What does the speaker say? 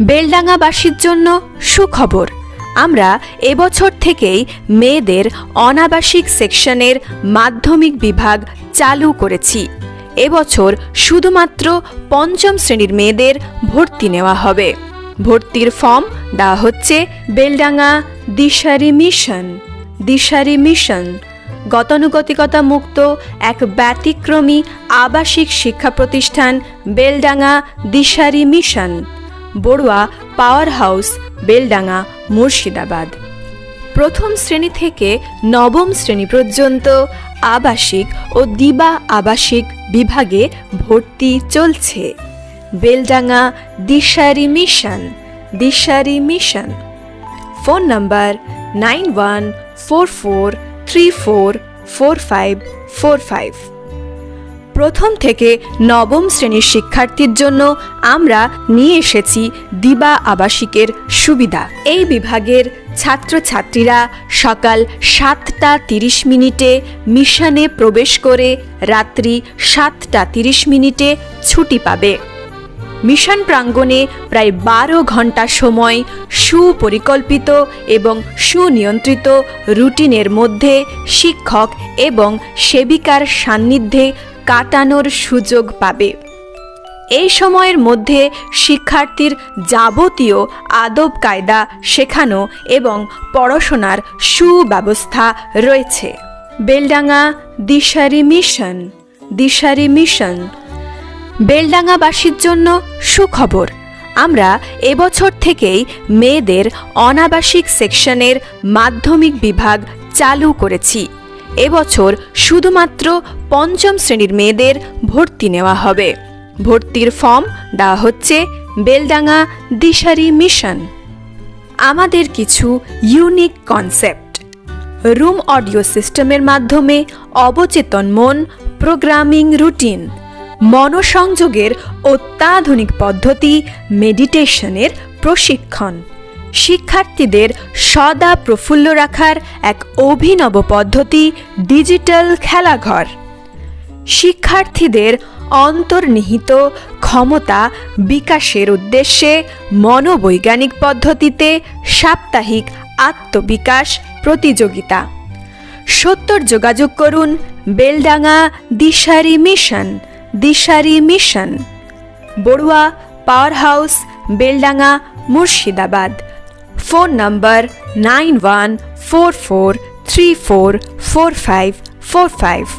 বেলডাঙ্গাবাসীর জন্য সুখবর, আমরা এবছর থেকেই মেয়েদের অনাবাসিক সেকশনের মাধ্যমিক বিভাগ চালু করেছি। এবছর শুধুমাত্র পঞ্চম শ্রেণীর মেয়েদের ভর্তি নেওয়া হবে। ভর্তির ফর্ম দেওয়া হচ্ছে বেলডাঙ্গা দিশারি মিশন গতানুগতিকতা মুক্ত এক ব্যতিক্রমী আবাসিক শিক্ষা প্রতিষ্ঠান Beldanga Dishari mission, Barua power house, Beldanga, Murshidabad. প্রথম শ্রেণী থেকে নবম শ্রেণী পর্যন্ত আবাসিক ও দিবা আবাসিক বিভাগে ভর্তি চলছে। Beldanga Dishari mission. Phone number 9144344545। প্রথম থেকে নবম শ্রেণীর শিক্ষার্থীর জন্য আমরা নিয়ে এসেছি দিবা আবাসিকের সুবিধা। এই বিভাগের ছাত্রছাত্রীরা সকাল 7টা 30 মিশনে প্রবেশ করে রাত্রি 7টা 30 ছুটি পাবে। মিশন প্রাঙ্গণে প্রায় 12 ঘন্টা সময় সুপরিকল্পিত এবং সুনিয়ন্ত্রিত রুটিনের মধ্যে শিক্ষক এবং সেবিকার সান্নিধ্যে কাটানোর সুযোগ পাবে। এই সময়ের মধ্যে শিক্ষার্থীর যাবতীয় আদব কায়দা শেখানো এবং পড়াশোনার সুব্যবস্থা রয়েছে। বেলডাঙ্গা দিশারি মিশন। বেলডাঙ্গাবাসীর জন্য সুখবর, আমরা এবছর থেকেই মেয়েদের অনাবাসিক সেকশনের মাধ্যমিক বিভাগ চালু করেছি। এবছর শুধুমাত্র পঞ্চম শ্রেণীর মেয়েদের ভর্তি নেওয়া হবে। ভর্তির ফর্ম দেওয়া হচ্ছে বেলডাঙ্গা দিশারি মিশন। আমাদের কিছু ইউনিক কনসেপ্ট: রুম অডিও সিস্টেমের মাধ্যমে অবচেতন মন প্রোগ্রামিং রুটিন, মনোসংযোগের অত্যাধুনিক পদ্ধতি মেডিটেশনের প্রশিক্ষণ, শিক্ষার্থীদের সদা প্রফুল্ল রাখার এক অভিনব পদ্ধতি ডিজিটাল খেলাঘর, শিক্ষার্থীদের অন্তর্নিহিত ক্ষমতা বিকাশের উদ্দেশ্যে মনোবৈজ্ঞানিক পদ্ধতিতে সাপ্তাহিক আত্মবিকাশ প্রতিযোগিতা। সত্তর যোগাযোগ করুন Beldanga Dishari mission, Barua power house, Beldanga, Murshidabad. Phone number 9144344545।